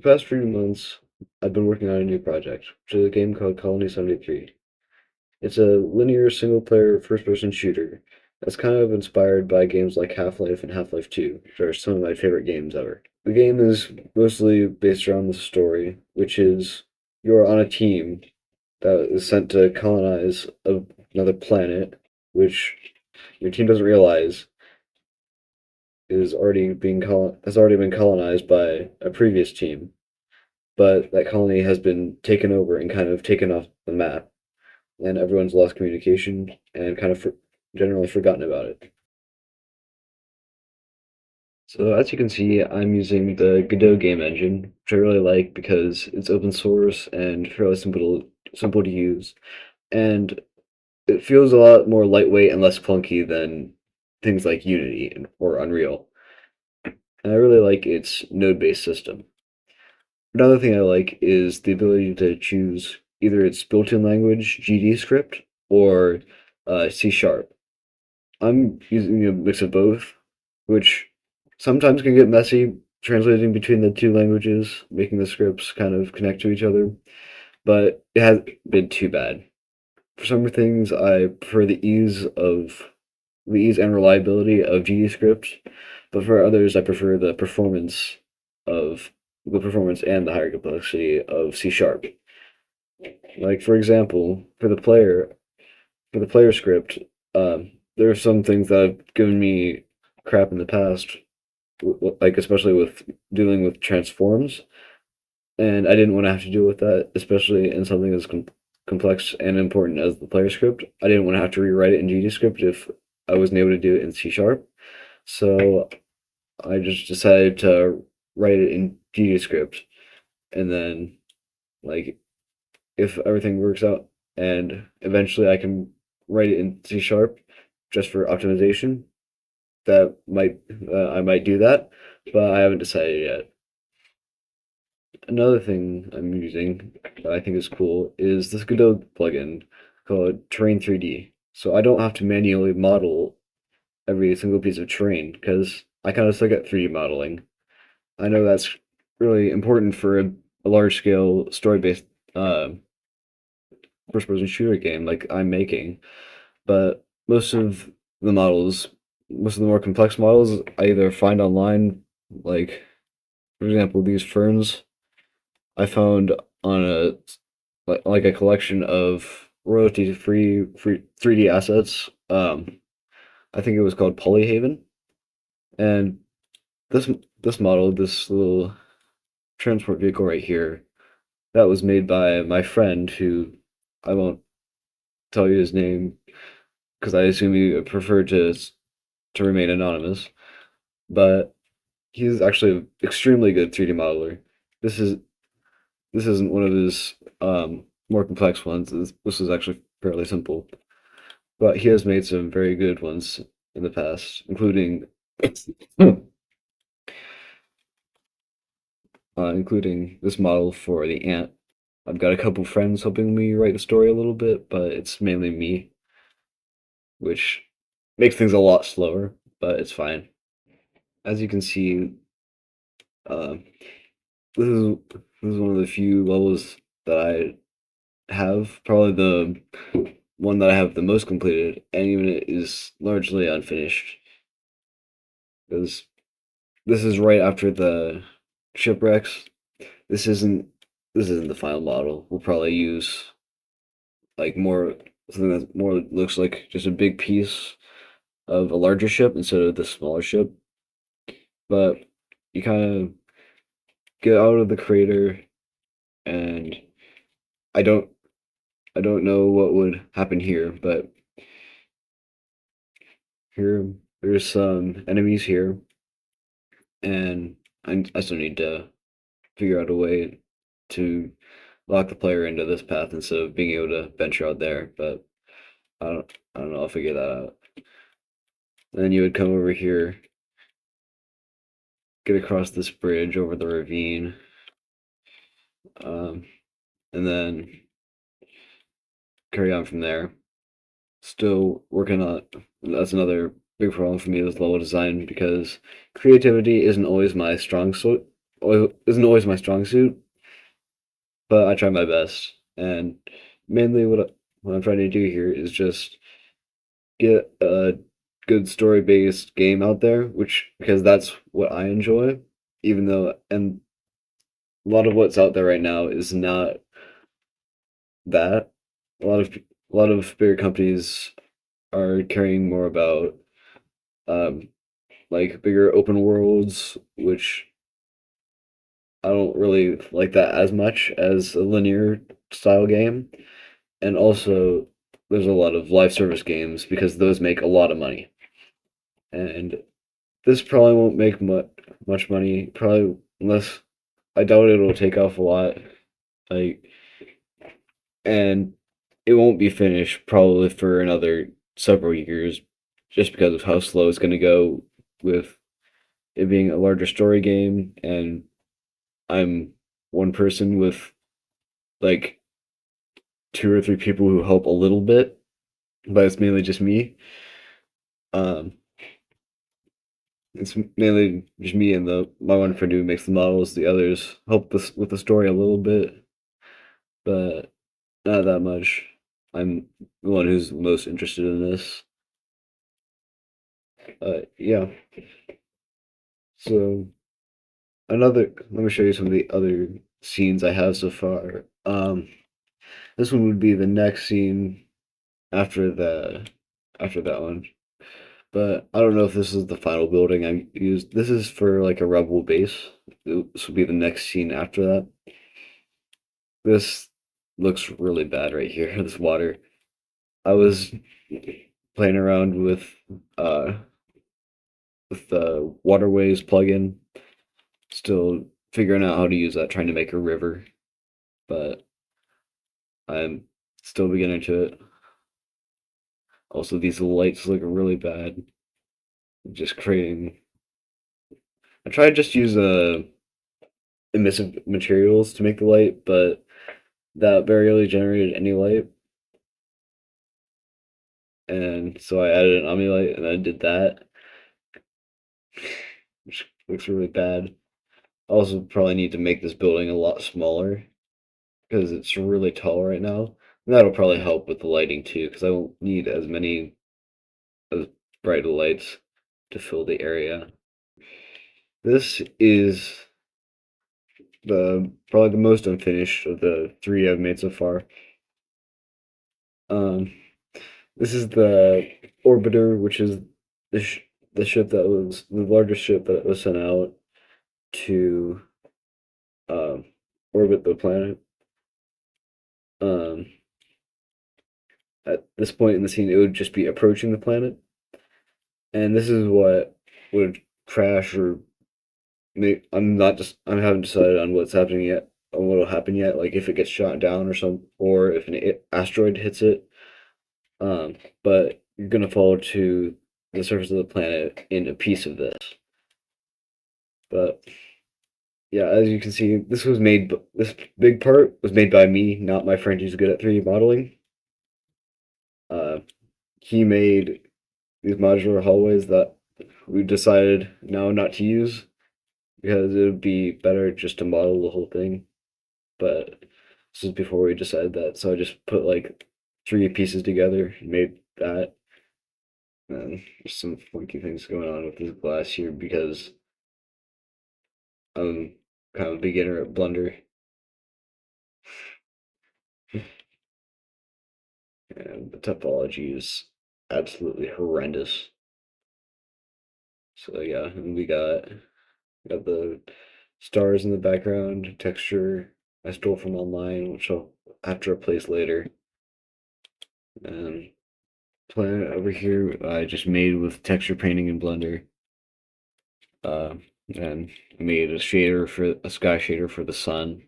The past few months, I've been working on a new project, which is a game called Colony 73. It's a linear single-player first-person shooter that's kind of inspired by games like Half-Life and Half-Life 2, which are some of my favorite games ever. The game is mostly based around the story, which is you're on a team that is sent to colonize another planet, which your team doesn't realize has already been colonized by a previous team, but that colony has been taken over and kind of taken off the map, and everyone's lost communication and kind of generally forgotten about it. So as you can see, I'm using the Godot game engine, which I really like because it's open source and fairly simple to use, and it feels a lot more lightweight and less clunky than things like Unity or Unreal. And I really like its node-based system. Another thing I like is the ability to choose either its built-in language, GD script, or C sharp. I'm using a mix of both, which sometimes can get messy translating between the two languages, making the scripts kind of connect to each other, but it hasn't been too bad. For some things, I prefer the ease and reliability of GD script, but for others, I prefer of the performance and the higher complexity of C sharp. Like for example, for the player script, there are some things that have given me crap in the past, like especially with dealing with transforms, and I didn't want to have to deal with that, especially in something as complex and important as the player script. I didn't want to have to rewrite it in GDScript if I wasn't able to do it in C sharp. So I just decided to write it in GDScript, and then like if everything works out, and eventually I can write it in C sharp just for optimization. That might I might do that, but I haven't decided yet. Another thing I'm using that I think is cool is this Godot plugin called Terrain 3D. So I don't have to manually model every single piece of terrain because I kind of suck at 3D modeling. I know that's really important for a large scale story based uh, first person shooter game like I'm making, but most of the more complex models, I either find online, like for example, these ferns I found on a like a collection of royalty free 3D assets. I think it was called Polyhaven, and this this little transport vehicle right here, that was made by my friend who I won't tell you his name because I assume he preferred to remain anonymous. But he's actually an extremely good 3D modeler. This is this isn't one of his more complex ones. This is actually fairly simple, but he has made some very good ones in the past, including including this model for the ant. I've got a couple friends helping me write the story a little bit, but it's mainly me, which makes things a lot slower, but it's fine. As you can see, uh, this is this is one of the few levels that I have, probably the one that I have the most completed, and even it is largely unfinished because this is right after the shipwrecks. This isn't this isn't the final model. We'll probably use like more something that more looks like just a big piece of a larger ship instead of the smaller ship. But you kind of get out of the crater, and I don't I don't know what would happen here, but here there's some enemies here, and I still need to figure out a way to lock the player into this path instead of being able to venture out there. But I don't know. I'll figure that out. And then you would come over here, get across this bridge over the ravine, um, and then carry on from there. Still working on. That's another big problem for me with level design because creativity isn't always my strong suit. isn't always my strong suit, but I try my best. And mainly what I'm trying to do here is just get a good story based game out there, which because that's what I enjoy. Even though and a lot of what's out there right now is not that. A lot of bigger companies are caring more about um like bigger open worlds, which I don't really like that as much as a linear style game. And also, there's a lot of live service games because those make a lot of money. And this probably won't make much money, probably unless I doubt it'll take off a lot. Like, and it won't be finished probably for another several years, just because of how slow it's going to go with it being a larger story game. And I'm one person with like two or three people who help a little bit, but it's mainly just me. Um, it's mainly just me and the my one friend who makes the models. The others help this with the story a little bit, but not that much. I'm the one who's most interested in this. Yeah. So let me show you some of the other scenes I have so far. This one would be the next scene after after that one. But I don't know if this is the final building I used. This is for like a rebel base. This will be the next scene after that. This looks really bad right here. This water. I was playing around uh with the waterways plugin, still figuring out how to use that, trying to make a river, but I'm still beginning to it. Also, these lights look really bad. Just creating. I tried just use emissive materials to make the light, but that barely generated any light. And so I added an Omnilight and I did that, which looks really bad. I also probably need to make this building a lot smaller because it's really tall right now. And that'll probably help with the lighting too, because I won't need as many as bright lights to fill the area. This is the probably the most unfinished of the three I've made so far. Um, this is the orbiter, which is the sh the ship that was the largest ship that was sent out to um, orbit the planet. Um, at this point in the scene, it would just be approaching the planet, and this is what would crash or I haven't decided on what's happening yet, on what'll happen yet. Like if it gets shot down or if an asteroid hits it. But you're gonna fall to the surface of the planet in a piece of this. But yeah, as you can see, this big part was made by me, not my friend who's good at 3D modeling. Uh, he made these modular hallways that we decided now not to use because it would be better just to model the whole thing. But this is before we decided that, so I just put like three pieces together and made that. And there's some funky things going on with this glass here because I'm kind of a beginner at Blender, and the topology is absolutely horrendous. So yeah, and we got the stars in the background, texture I stole from online, which I'll have to replace later. And planet over here I just made with texture painting in Blender. Uh, and made a sky shader for the sun.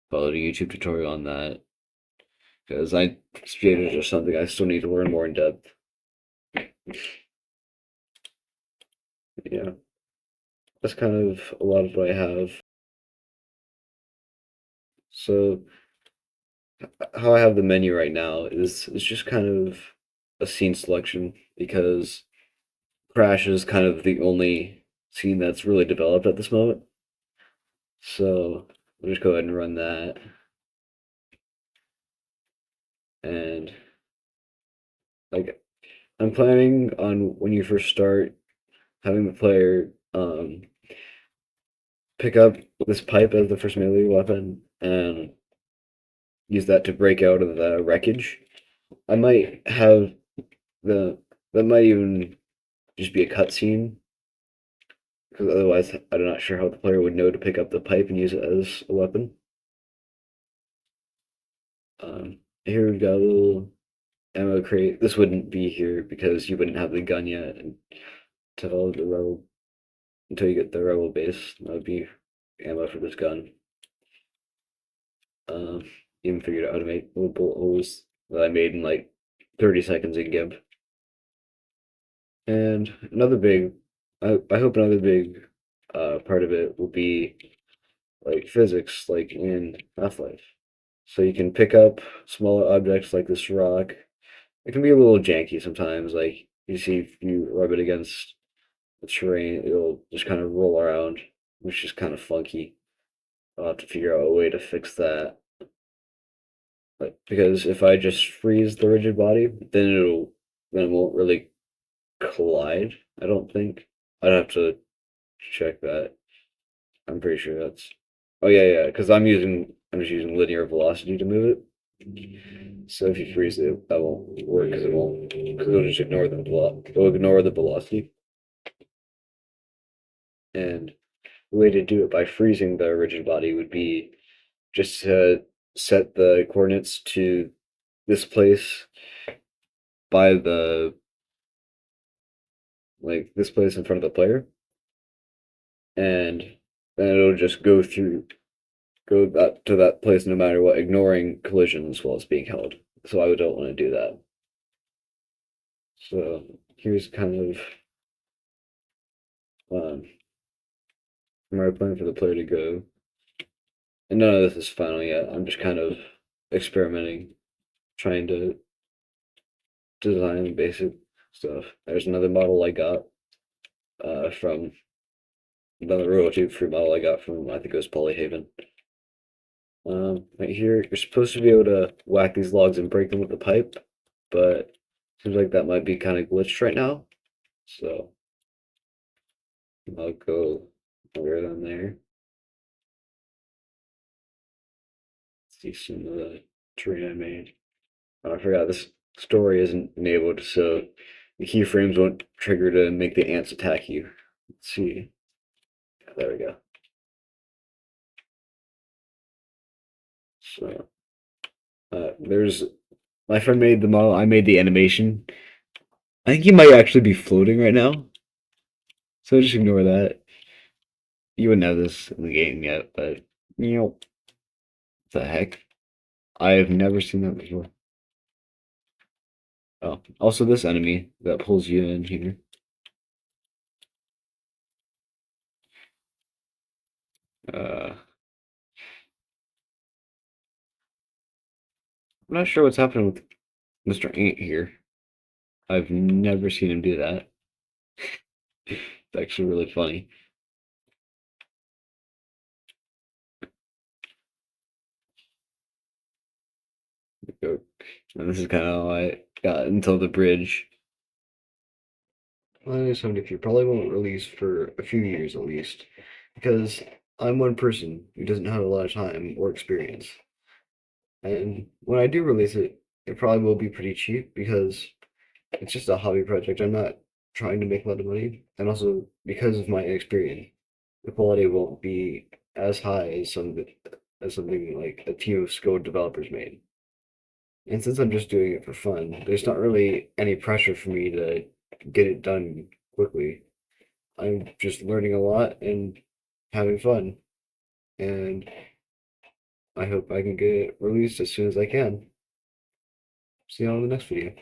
Followed a YouTube tutorial on that because I shaders are something I still need to learn more in depth. Yeah, that's kind of a lot of what I have. So how I have the menu right now is it's just kind of a scene selection because Crash is kind of the only scene that's really developed at this moment. So I'll just go ahead and run that. And like I'm planning on when you first start having the player pick up this pipe as the first melee weapon and use that to break out of the wreckage. I might have the that might even just be a cutscene because otherwise I'm not sure how the player would know to pick up the pipe and use it as a weapon. Here we've got a little ammo crate. This wouldn't be here because you wouldn't have the gun yet until the rebel until you get the rebel base. That would be ammo for this gun. Um, Even figured out how to make little bullet holes that I made in like 30 seconds in GIMP. And I hope another big part of it will be like physics, like in Half-Life. So you can pick up smaller objects like this rock. It can be a little janky sometimes. Like you see, if you rub it against the terrain, it'll just kind of roll around, which is kind of funky. I'll have to figure out a way to fix that. But because if I just freeze the rigid body, then it won't really collide. I don't think. I'd have to check that. I'm pretty sure that's. Oh yeah, because I'm just using linear velocity to move it. So if you freeze it, that won't work because it won't. Because it'll just it'll ignore the velocity. And the way to do it by freezing the rigid body would be just to set the coordinates to this place by the this place in front of the player, and then it'll just go that to that place no matter what, ignoring collisions while it's being held. So I don't want to do that. So here's kind of my plan for the player to go. And none of this is final yet. I'm just kind of experimenting, trying to design basic stuff. There's another model I got from another royalty free model I got from I think it was Polyhaven. Right here, you're supposed to be able to whack these logs and break them with the pipe, but seems like that might be kind of glitched right now. So I'll go over them there. See some of the terrain I made. Oh, I forgot this story isn't enabled, so the keyframes won't trigger to make the ants attack you. Let's see. There we go. So there's my friend made the model. I made the animation. I think he might actually be floating right now, so just ignore that. You wouldn't have this in the game yet, but you know, what the heck? I've never seen that before. Oh, also this enemy that pulls you in here. I'm not sure what's happening with Mr. Ant here. I've never seen him do that. It's actually really funny. And this is kind of how I got until the bridge. Well, 73 probably won't release for a few years at least, because I'm one person who doesn't have a lot of time or experience. And when I do release it, it probably will be pretty cheap because it's just a hobby project. I'm not trying to make a lot of money, and also because of my inexperience, the quality won't be as high as something like a team of skilled developers made. And since I'm just doing it for fun, there's not really any pressure for me to get it done quickly. I'm just learning a lot and having fun, and I hope I can get it released as soon as I can. See you on the next video.